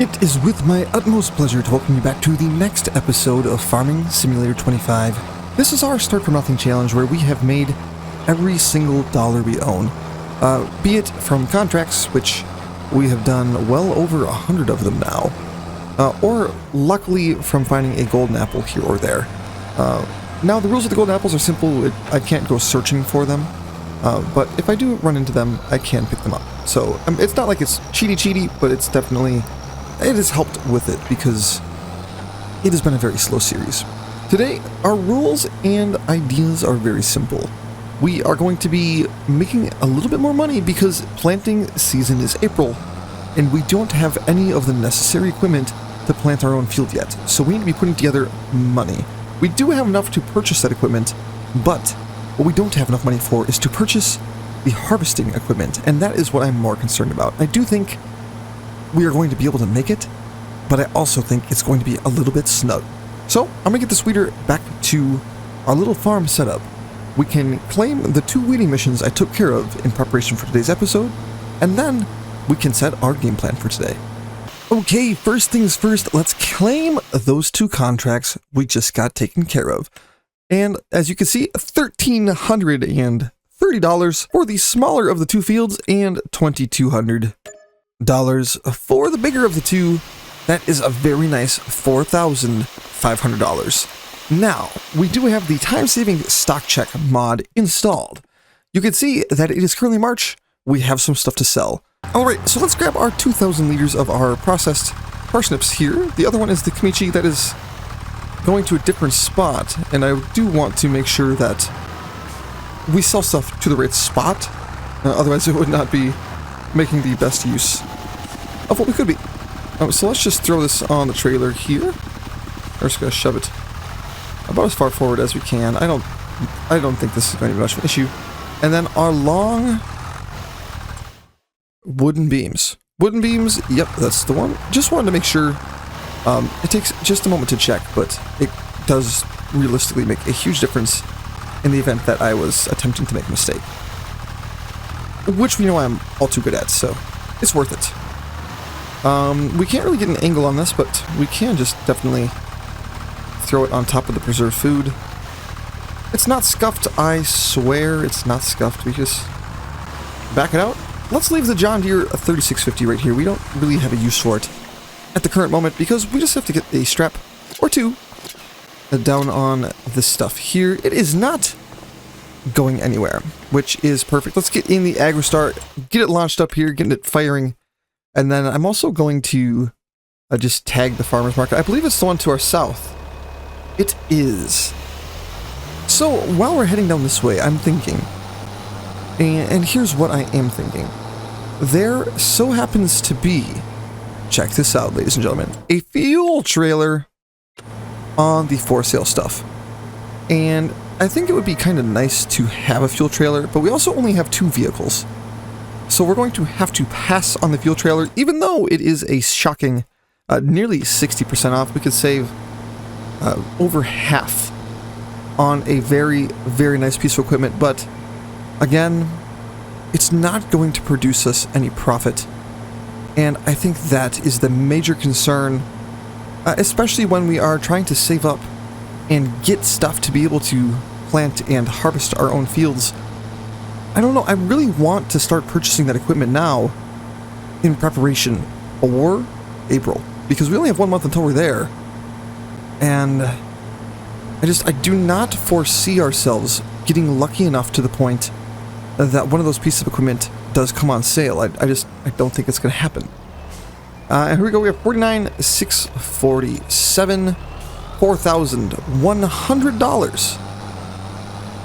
It is with my utmost pleasure to welcome you back to the next episode of Farming Simulator 25. This is our Start From Nothing challenge where we have made every single dollar we own. Be it from contracts, which we have done well over 100 of them now, or luckily from finding a golden apple here or there. Now the rules of the golden apples are simple. I can't go searching for them, but if I do run into them, I can pick them up. So it's not like it's cheaty, but it's definitely... it has helped with it because it has been a very slow series. Today, our rules and ideas are very simple. We are going to be making a little bit more money because planting season is April, and we don't have any of the necessary equipment to plant our own field yet, so we need to be putting together money. We do have enough to purchase that equipment, but what we don't have enough money for is to purchase the harvesting equipment, and that is what I'm more concerned about. I do think we are going to be able to make it, but I also think it's going to be a little bit snug. So I'm going to get this weeder back to our little farm setup. We can claim the 2 weeding missions I took care of in preparation for today's episode, and then we can set our game plan for today. Okay, first things first, let's claim those 2 contracts we just got taken care of. And as you can see, $1,330 for the smaller of the 2 fields and $2,200 for the bigger of the 2. That is a very nice $4,500. Now, we do have the time-saving stock check mod installed. You can see that it is currently March. We have some stuff to sell. Alright, so let's grab our 2,000 liters of our processed parsnips here. The other one is the kimchi that is going to a different spot, and I do want to make sure that we sell stuff to the right spot. Otherwise, it would not be making the best use of what we could be. So let's just throw this on the trailer here. We're just going to shove it about as far forward as we can. I don't think this is going to be much of an issue. And then our long wooden beams. Wooden beams, yep, that's the one. Just wanted to make sure. It takes just a moment to check, but it does realistically make a huge difference in the event that I was attempting to make a mistake. Which we know I'm all too good at, so it's worth it. We can't really get an angle on this, but we can just definitely throw it on top of the preserved food. It's not scuffed, I swear it's not scuffed. We just back it out. Let's leave the John Deere 3650 right here. We don't really have a use for it at the current moment because we just have to get a strap or 2 down on this stuff here. It is not going anywhere, which is perfect. Let's get in the AgroStar, get it launched up here, getting it firing, and then I'm also going to just tag the farmer's market. I believe it's the one to our south. It is. So while we're heading down this way, I'm thinking, and here's what I am thinking. There so happens to be, check this out, ladies and gentlemen, a fuel trailer on the for sale stuff. And I think it would be kind of nice to have a fuel trailer, but we also only have 2 vehicles. So we're going to have to pass on the fuel trailer, even though it is a shocking nearly 60% off. We could save over half on a very, very nice piece of equipment, but again, it's not going to produce us any profit. And I think that is the major concern, especially when we are trying to save up and get stuff to be able to plant and harvest our own fields. I don't know, I really want to start purchasing that equipment now in preparation for April, because we only have 1 month until we're there. And I do not foresee ourselves getting lucky enough to the point that one of those pieces of equipment does come on sale. I don't think it's going to happen. And here we go. We have $49,647, $4,100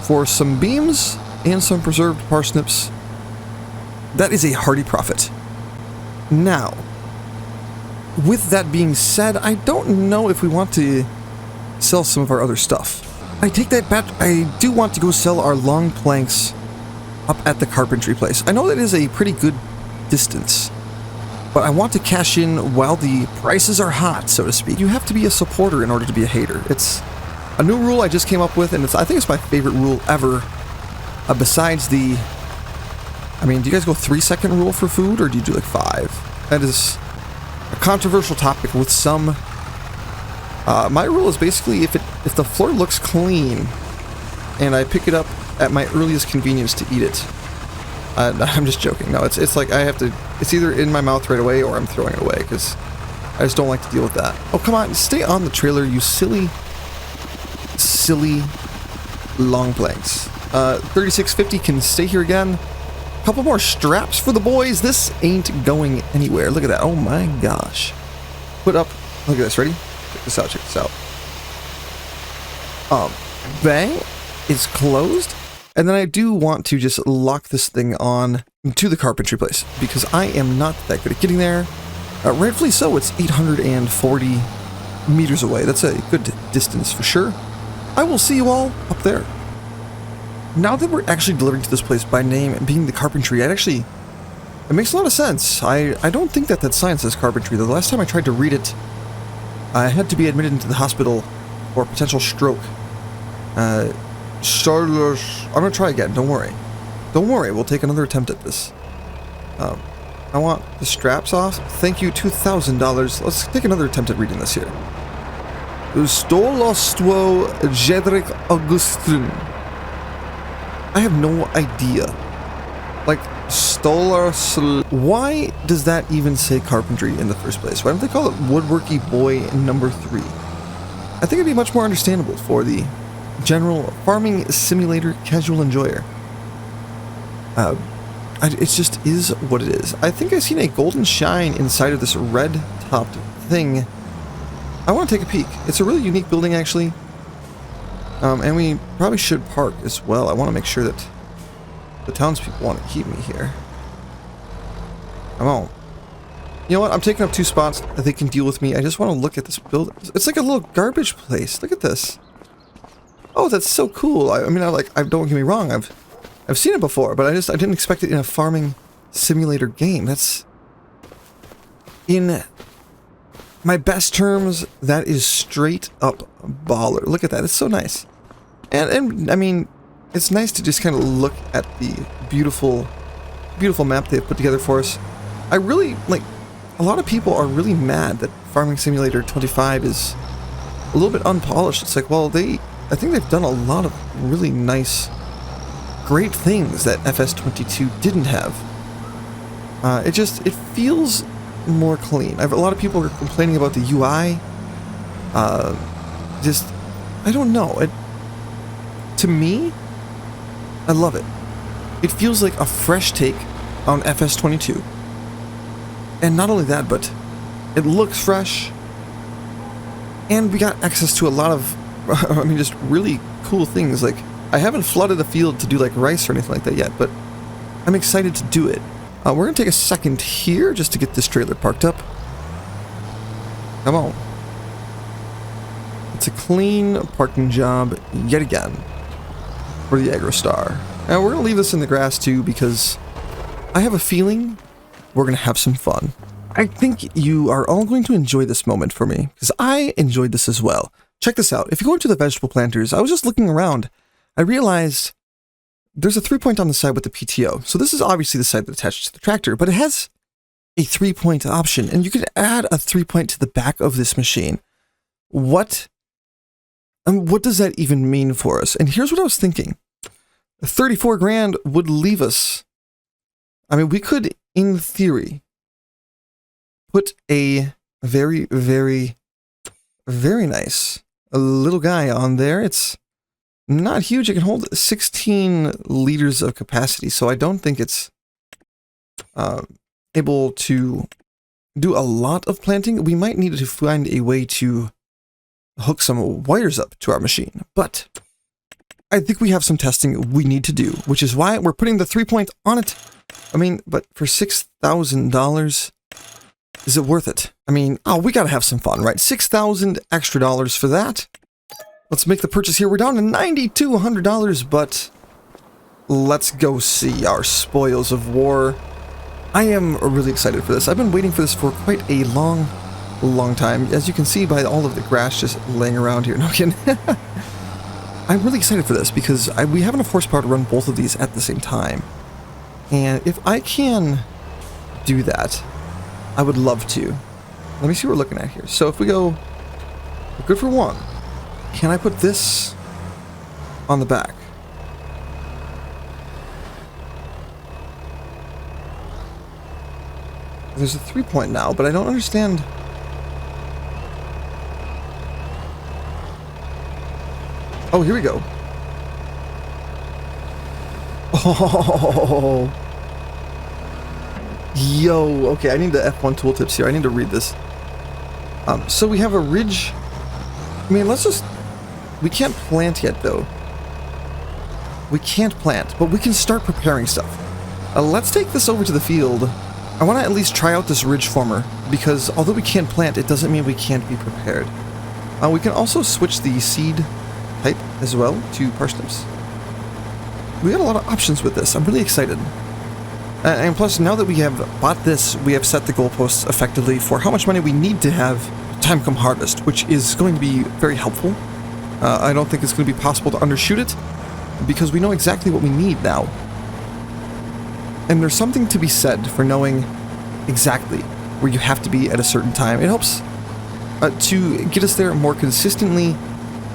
for some beams and some preserved parsnips. That is a hearty profit. Now, with that being said, I don't know if we want to sell some of our other stuff. I take that back. I do want to go sell our long planks up at the carpentry place. I know that is a pretty good distance, but I want to cash in while the prices are hot, so to speak. You have to be a supporter in order to be a hater. It's a new rule I just came up with, and I think it's my favorite rule ever. Besides the... I mean, do you guys go 3-second rule for food, or do you do like 5? That is a controversial topic with some. My rule is basically if the floor looks clean and I pick it up at my earliest convenience to eat it. I'm just joking. No, it's like I have to. It's either in my mouth right away or I'm throwing it away because I just don't like to deal with that. Oh, come on, stay on the trailer, you silly long planks. 3650 can stay here again. Couple more straps for the boys. This ain't going anywhere. Look at that. Oh my gosh. Put up. Look at this. Ready? Check this out. Check this out. Bang. It's closed. And then I do want to just lock this thing on to the carpentry place because I am not that good at getting there. Rightfully so. It's 840 meters away. That's a good distance for sure. I will see you all up there. Now that we're actually delivering to this place by name and being the carpentry, it makes a lot of sense. I don't think that sign says carpentry. The last time I tried to read it, I had to be admitted into the hospital for potential stroke. I'm gonna try again, don't worry. Don't worry, we'll take another attempt at this. I want the straps off. Thank you, $2,000. Let's take another attempt at reading this here. Stolostwo Jedrik Augustin. I have no idea. Like, why does that even say carpentry in the first place? Why don't they call it Woodworky Boy number 3? I think it'd be much more understandable for the general farming simulator casual enjoyer. It just is what it is. I think I've seen a golden shine inside of this red-topped thing. I want to take a peek. It's a really unique building, actually. And we probably should park as well. I want to make sure that the townspeople want to keep me here. Come on. You know what? I'm taking up 2 spots that they can deal with me. I just want to look at this building. It's like a little garbage place. Look at this. Oh, that's so cool. I mean, don't get me wrong. I've seen it before, but I didn't expect it in a farming simulator game. That's, in my best terms, that is straight up baller. Look at that. It's so nice. And I mean, it's nice to just kind of look at the beautiful map they've put together for us. I really, like, a lot of people are really mad that Farming Simulator 25 is a little bit unpolished. It's like, well, I think they've done a lot of really nice, great things that FS22 didn't have. It feels more clean. A lot of people are complaining about the UI. I don't know. To me, I love it. It feels like a fresh take on FS22. And not only that, but it looks fresh. And we got access to a lot of, I mean, just really cool things. Like, I haven't flooded the field to do like rice or anything like that yet, but I'm excited to do it. We're going to take a second here just to get this trailer parked up. Come on. It's a clean parking job yet again for the AgroStar. Now we're going to leave this in the grass too because I have a feeling we're going to have some fun. I think you are all going to enjoy this moment for me because I enjoyed this as well. Check this out. If you go into the vegetable planters, I was just looking around. I realized there's a 3-point on the side with the PTO. So this is obviously the side that attaches to the tractor, but it has a 3-point option, and you could add a 3-point to the back of this machine. What does that even mean for us? And here's what I was thinking. 34 grand would leave us. I mean, we could, in theory, put a very, very, very nice little guy on there. It's not huge. It can hold 16 liters of capacity, so I don't think it's able to do a lot of planting. We might need to find a way to hook some wires up to our machine, but I think we have some testing we need to do, which is why we're putting the 3-point on it. I mean, but for $6,000, is it worth it? I mean, we gotta have some fun, right? $6,000 extra dollars for that. Let's make the purchase here. We're down to $9,200, but let's go see our spoils of war. I am really excited for this. I've been waiting for this for quite a long time. As you can see by all of the grass just laying around here. No kidding. I'm really excited for this because we have enough horsepower to run both of these at the same time. And if I can do that, I would love to. Let me see what we're looking at here. So if we go, we're good for 1. Can I put this on the back? There's a 3-point now, but I don't understand. Oh, here we go. Oh. Yo, okay, I need the F1 tooltips here. I need to read this. So we have a ridge. I mean, let's just... We can't plant yet, though. We can't plant, but we can start preparing stuff. Let's take this over to the field. I want to at least try out this ridge former, because although we can't plant, it doesn't mean we can't be prepared. We can also switch the seed type as well to parsnips. We got a lot of options with this. I'm really excited. And plus, now that we have bought this, we have set the goalposts effectively for how much money we need to have time come harvest, which is going to be very helpful. I don't think it's going to be possible to undershoot it, because we know exactly what we need now. And there's something to be said for knowing exactly where you have to be at a certain time. It helps to get us there more consistently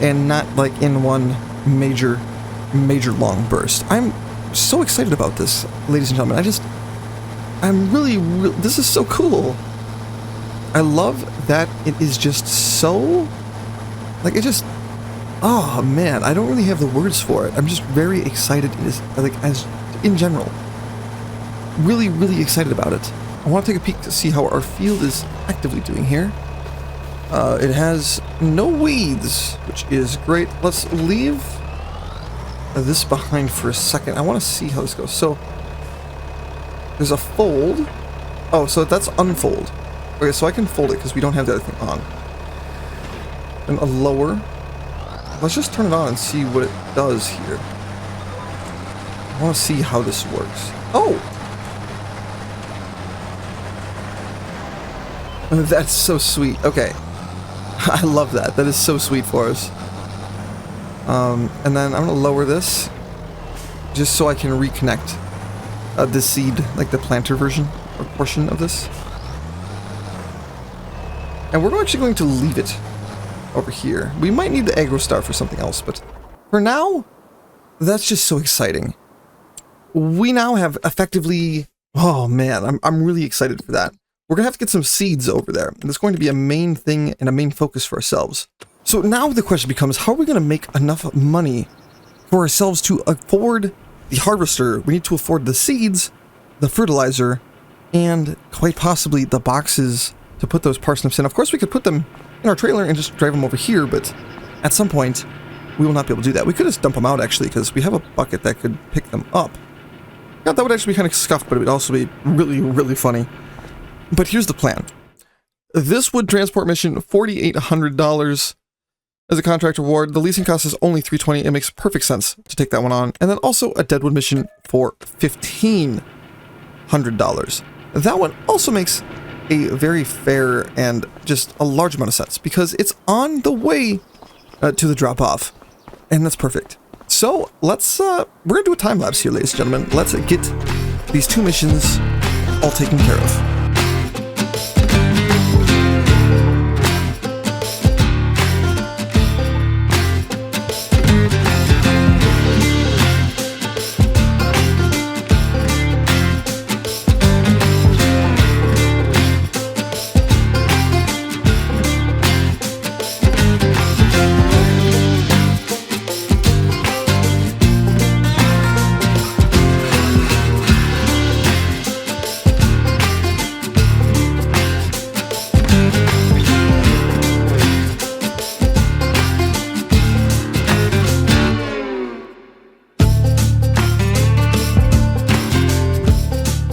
and not like in one major long burst. I'm so excited about this, ladies and gentlemen. I'm really, this is so cool. I love that it is just so, like, it just, oh man, I don't really have the words for it. I'm just very excited, as in general. Really, really excited about it. I want to take a peek to see how our field is actively doing here. It has no weeds, which is great. Let's leave this behind for a second. I want to see how this goes. So, there's a fold. Oh, so that's unfold. Okay, so I can fold it because we don't have the other thing on. And a lower. Let's just turn it on and see what it does here. I want to see how this works. Oh! That's so sweet. Okay. I love that. That is so sweet for us. And then I'm going to lower this just so I can reconnect the seed, like the planter version or portion of this. And we're actually going to leave it over here. We might need the aggro star for something else, but for now, that's just so exciting. We now have effectively... Oh man, I'm really excited for that. We're going to have to get some seeds over there. And it's going to be a main thing and a main focus for ourselves. So now the question becomes, how are we going to make enough money for ourselves to afford the harvester? We need to afford the seeds, the fertilizer, and quite possibly the boxes to put those parsnips in. Of course, we could put them in our trailer and just drive them over here, but at some point, we will not be able to do that. We could just dump them out, actually, because we have a bucket that could pick them up. Yeah, that would actually be kind of scuffed, but it would also be really, really funny. But here's the plan. This wood transport mission, $4,800 as a contract reward. The leasing cost is only $320. It makes perfect sense to take that one on. And then also a deadwood mission for $1,500. That one also makes a very fair and just a large amount of sense because it's on the way to the drop-off. And that's perfect. So let's, we're going to do a time lapse here, ladies and gentlemen. Let's get these 2 missions all taken care of.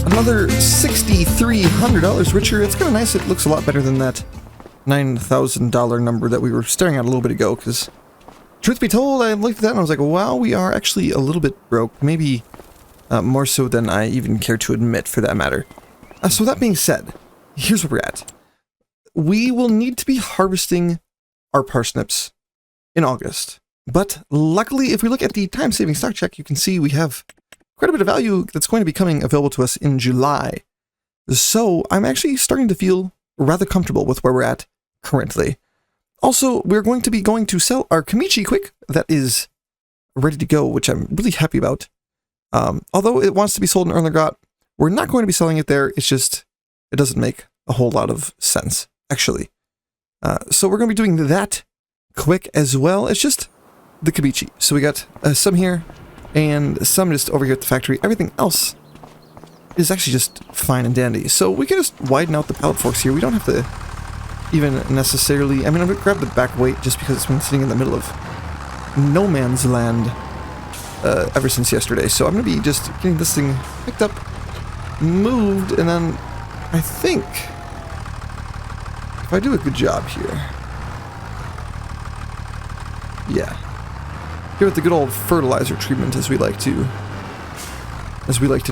Another $6,300 richer. It's kind of nice. It looks a lot better than that $9,000 number that we were staring at a little bit ago, because truth be told, I looked at that and I was like, wow, we are actually a little bit broke. Maybe more so than I even care to admit, for that matter. So that being said, here's where we're at. We will need to be harvesting our parsnips in August. But luckily, if we look at the time-saving stock check, you can see we have quite a bit of value that's going to be coming available to us in July. So I'm actually starting to feel rather comfortable with where we're at currently. Also, we're going to sell our Kamichi quick. That is ready to go, which I'm really happy about. Although it wants to be sold in Erlengrot, we're not going to be selling it there. It's just, it doesn't make a whole lot of sense, actually. So we're going to be doing that quick as well. It's just the Kamichi. So we got some here and some just over here at the factory. Everything else is actually just fine and dandy. So we can just widen out the pallet forks here. We don't have to even necessarily... I mean, I'm going to grab the back weight just because it's been sitting in the middle of no man's land ever since yesterday. So I'm going to be just getting this thing picked up, moved, and then I think if I do a good job here... Yeah. Give it the good old fertilizer treatment as we like to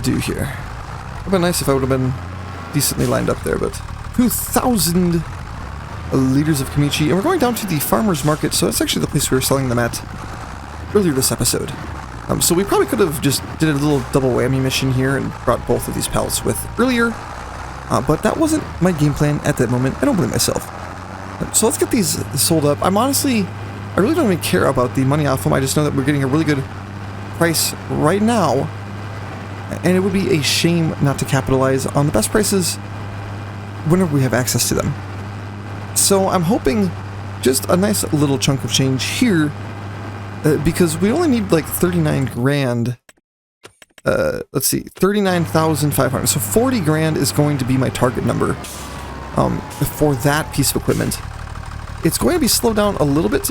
do here. It would have been nice if I would have been decently lined up there, but 2,000 liters of Kamichi, and we're going down to the farmer's market, so that's actually the place we were selling them at earlier this episode. So we probably could have just did a little double whammy mission here and brought both of these pallets with earlier, but that wasn't my game plan at that moment. I don't blame myself. So let's get these sold up. I really don't even care about the money off them. I just know that we're getting a really good price right now, and it would be a shame not to capitalize on the best prices whenever we have access to them. So I'm hoping just a nice little chunk of change here, because we only need like 39 grand. Let's see, 39,500. So 40 grand is going to be my target number for that piece of equipment. It's going to be slowed down a little bit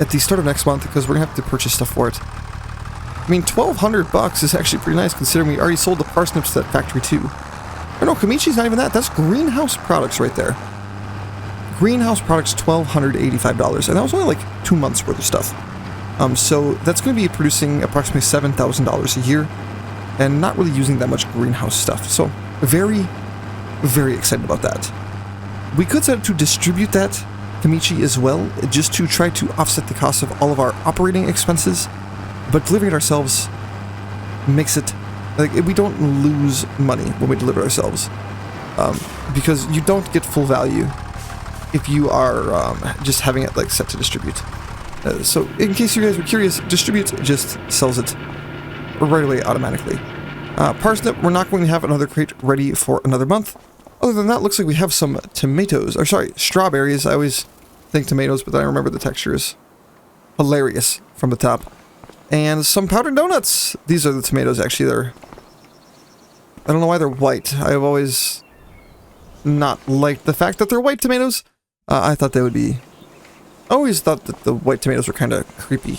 at the start of next month because we're going to have to purchase stuff for it. I mean, 1,200 bucks is actually pretty nice considering we already sold the parsnips to that factory too. Or no, Kamichi's not even that. That's greenhouse products right there. Greenhouse products, $1,285, and that was only like 2 months worth of stuff. So that's going to be producing approximately $7,000 a year, and not really using that much greenhouse stuff. So very, very excited about that. We could set it to distribute that Kamichi as well, just to try to offset the cost of all of our operating expenses, but delivering it ourselves makes it like we don't lose money when we deliver ourselves, because you don't get full value if you are just having it like set to distribute. So in case you guys were curious, distribute just sells it right away automatically. Parsnip, we're not going to have another crate ready for another month. Other than that, looks like we have some tomatoes, or sorry, strawberries. I always think tomatoes, but then I remember the texture is hilarious from the top. And some powdered donuts. These are the tomatoes, actually. I don't know why they're white. I've always not liked the fact that they're white tomatoes. I thought they would be... I always thought that the white tomatoes were kind of creepy.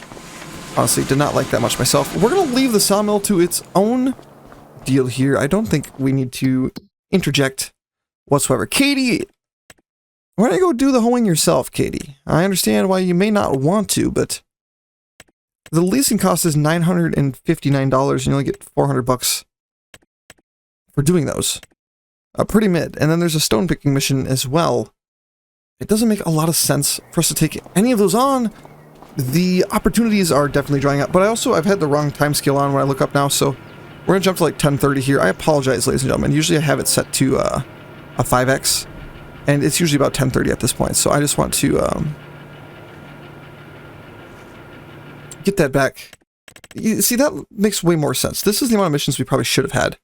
Honestly, did not like that much myself. We're going to leave the sawmill to its own deal here. I don't think we need to interject whatsoever. Katie, why don't you go do the hoeing yourself, Katie? I understand why you may not want to, but the leasing cost is $959, and you only get 400 bucks for doing those. Pretty mid. And then there's a stone picking mission as well. It doesn't make a lot of sense for us to take any of those on. The opportunities are definitely drying up, but I've had the wrong time scale on when I look up now, so we're going to jump to like 10:30 here. I apologize, ladies and gentlemen. Usually I have it set to a 5x, and it's usually about 10:30 at this point, so I just want to get that back. You see, that makes way more sense. This is the amount of missions we probably should have had.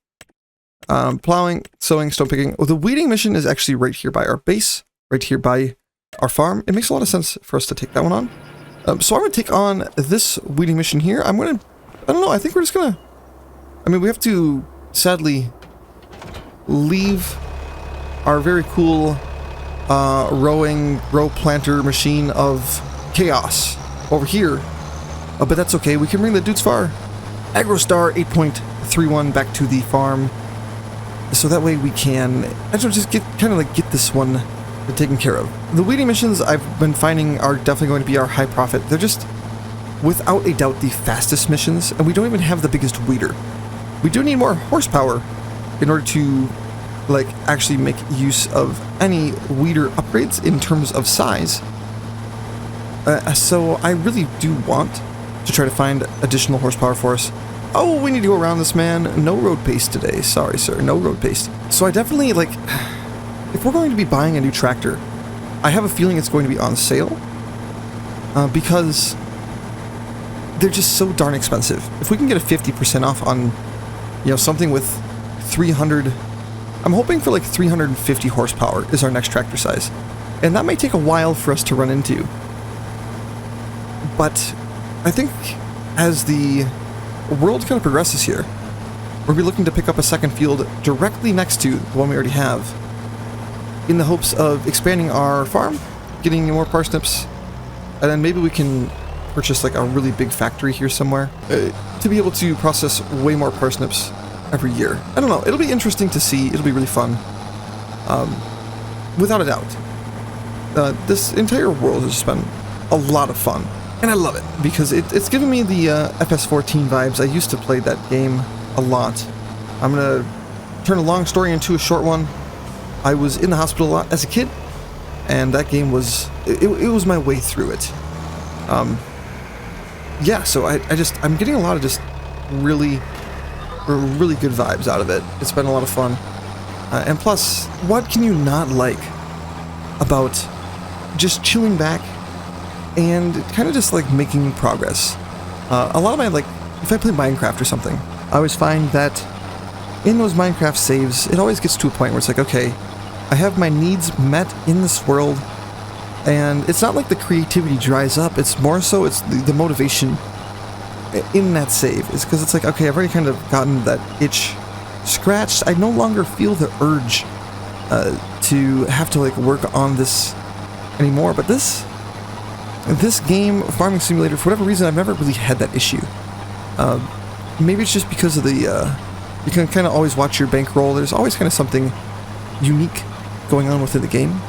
Plowing, sowing, stone picking. Well, the weeding mission is actually right here by our base, right here by our farm. It makes a lot of sense for us to take that one on. So I'm going to take on this weeding mission here. I don't know, I think we're just going to... I mean, we have to, sadly, leave our very cool row planter machine of chaos over here. But that's okay. We can bring the Dudes Far AgroStar 8.31 back to the farm. So that way we can, just get this one taken care of. The weeding missions I've been finding are definitely going to be our high profit. They're just, without a doubt, the fastest missions, and we don't even have the biggest weeder. We do need more horsepower in order to, actually make use of any weeder upgrades in terms of size. So I really do want to try to find additional horsepower for us. Oh, we need to go around this, man. No road paste today. Sorry, sir. No road paste. So I definitely, if we're going to be buying a new tractor, I have a feeling it's going to be on sale, because they're just so darn expensive. If we can get a 50% off on, something with 300, I'm hoping for like 350 horsepower is our next tractor size. And that might take a while for us to run into. But I think as the world kind of progresses here, we'll be looking to pick up a second field directly next to the one we already have, in the hopes of expanding our farm, getting more parsnips, and then maybe we can purchase like a really big factory here somewhere to be able to process way more parsnips every year. I don't know, it'll be interesting to see, it'll be really fun. Without a doubt. This entire world has just been a lot of fun, and I love it, because it's giving me the FS14 vibes. I used to play that game a lot. I'm gonna turn a long story into a short one. I was in the hospital a lot as a kid, and that game was, it was my way through it. Yeah, so I'm getting a lot of just really good vibes out of it. It's been a lot of fun. And plus, what can you not like about just chilling back and kind of just like making progress? A lot of my, like, if I play Minecraft or something, I always find that in those Minecraft saves, it always gets to a point where it's like, okay, I have my needs met in this world, and it's not like the creativity dries up, it's more so it's the motivation in that save. It's because it's like, okay, I've already kind of gotten that itch scratched. I no longer feel the urge to have to like work on this anymore. But this game, Farming Simulator, for whatever reason, I've never really had that issue. Maybe it's just because of the you can kind of always watch your bankroll. There's always kind of something unique going on within the game.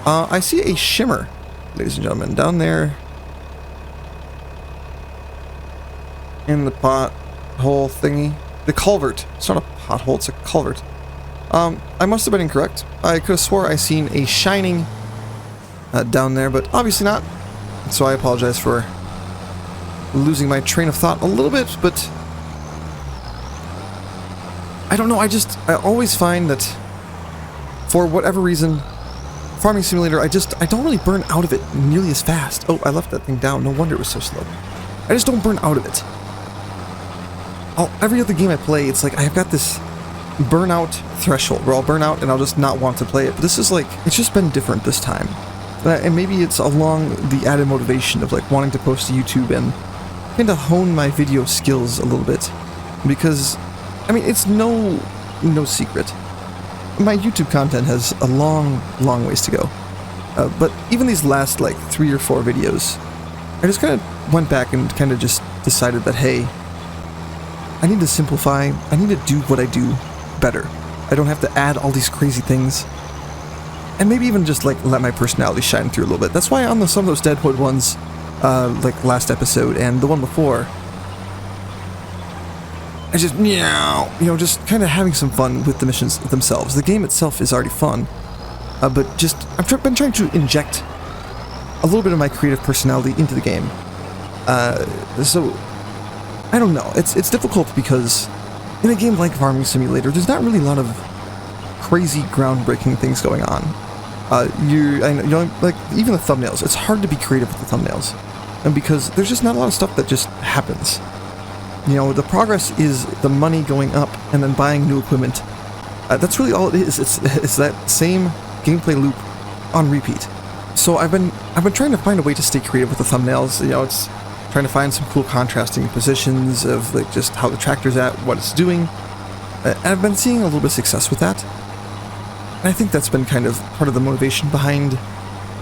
I see a shimmer, ladies and gentlemen, down there in the pothole thingy. The culvert. It's not a pothole, it's a culvert. I must have been incorrect. I could have swore I seen a shining down there, but obviously not. So I apologize for losing my train of thought a little bit, but I don't know, I always find that for whatever reason, Farming Simulator, I don't really burn out of it nearly as fast. Oh, I left that thing down. No wonder it was so slow. I just don't burn out of it. Every other game I play, it's like I've got this burnout threshold where I'll burn out and I'll just not want to play it. But this is like, it's just been different this time. And maybe it's along the added motivation of like wanting to post to YouTube and kind of hone my video skills a little bit. Because, I mean, it's no secret. My YouTube content has a long ways to go. But even these last like 3 or 4 videos, I just kind of went back and kind of just decided that, hey, I need to simplify, I need to do what I do better. I don't have to add all these crazy things. And maybe even just like let my personality shine through a little bit. That's why on some of those Deadwood ones, like last episode and the one before, I just, just kind of having some fun with the missions themselves. The game itself is already fun, but just, I've been trying to inject a little bit of my creative personality into the game. So, I don't know, it's difficult because in a game like Farming Simulator, there's not really a lot of crazy groundbreaking things going on. Like, even the thumbnails, it's hard to be creative with the thumbnails. And because there's just not a lot of stuff that just happens. The progress is the money going up and then buying new equipment. That's really all it is. It's that same gameplay loop on repeat. So I've been trying to find a way to stay creative with the thumbnails. It's trying to find some cool contrasting positions of like just how the tractor's at, what it's doing. And I've been seeing a little bit of success with that. And I think that's been kind of part of the motivation behind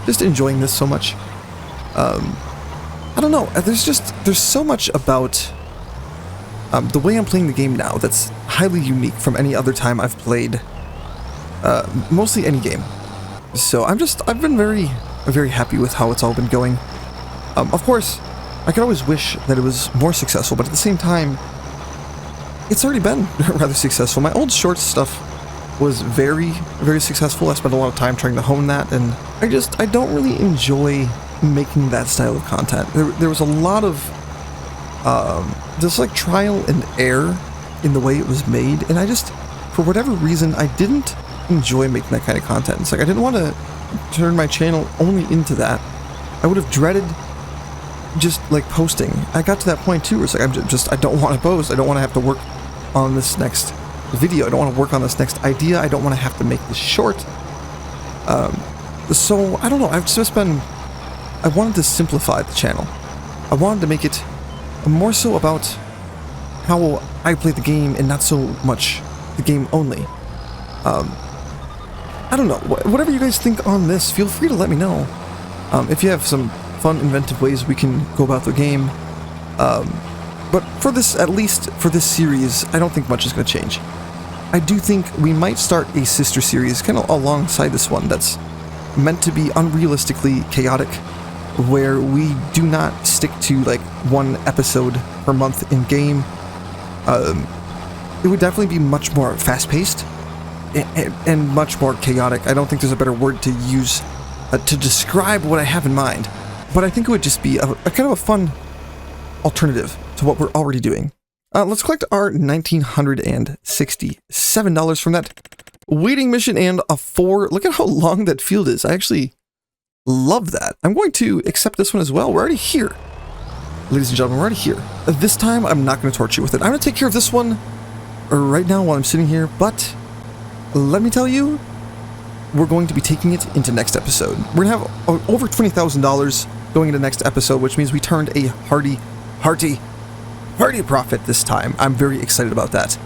just enjoying this so much. I don't know, there's so much about the way I'm playing the game now that's highly unique from any other time I've played mostly any game. So I've been very, very happy with how it's all been going. Of course, I could always wish that it was more successful, but at the same time, it's already been rather successful. My old short stuff was very, very successful. I spent a lot of time trying to hone that, and I don't really enjoy making that style of content. There was a lot of just like trial and error in the way it was made, and for whatever reason, I didn't enjoy making that kind of content. It's like I didn't want to turn my channel only into that. I would have dreaded just like posting. I got to that point too where it's like I don't want to post. I don't want to have to work on this next video. I don't want to work on this next idea. I don't want to have to make this short. So I don't know. I wanted to simplify the channel. I wanted to make it more so about how I play the game and not so much the game only. I don't know. Whatever you guys think on this, feel free to let me know. If you have some fun, inventive ways we can go about the game. But for this, at least for this series, I don't think much is going to change. I do think we might start a sister series kind of alongside this one that's meant to be unrealistically chaotic, where we do not stick to like one episode per month in game. It would definitely be much more fast-paced and much more chaotic. I don't think there's a better word to use to describe what I have in mind, but I think it would just be a kind of a fun alternative to what we're already doing. Let's collect our $1,967 from that waiting mission and a 4. Look at how long that field is. I actually love that. I'm going to accept this one as well. We're already here. Ladies and gentlemen, we're already here. This time, I'm not going to torture you with it. I'm going to take care of this one right now while I'm sitting here, but let me tell you, we're going to be taking it into next episode. We're going to have over $20,000 going into next episode, which means we turned a hearty profit this time. I'm very excited about that.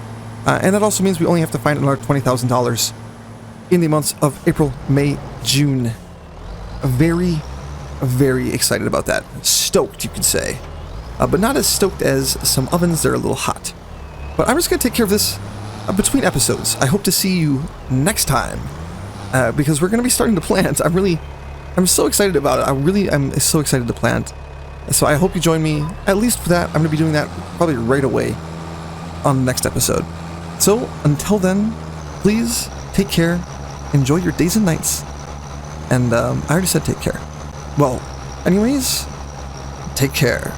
And that also means we only have to find another $20,000 in the months of April, May, June. Very, very excited about that. Stoked, you could say. But not as stoked as some ovens. They're a little hot. But I'm just going to take care of this between episodes. I hope to see you next time. Because we're going to be starting to plant. I'm so excited about it. I'm so excited to plant. So I hope you join me, at least for that. I'm going to be doing that probably right away on the next episode. So until then, please take care. Enjoy your days and nights. And I already said take care. Well, anyways, take care.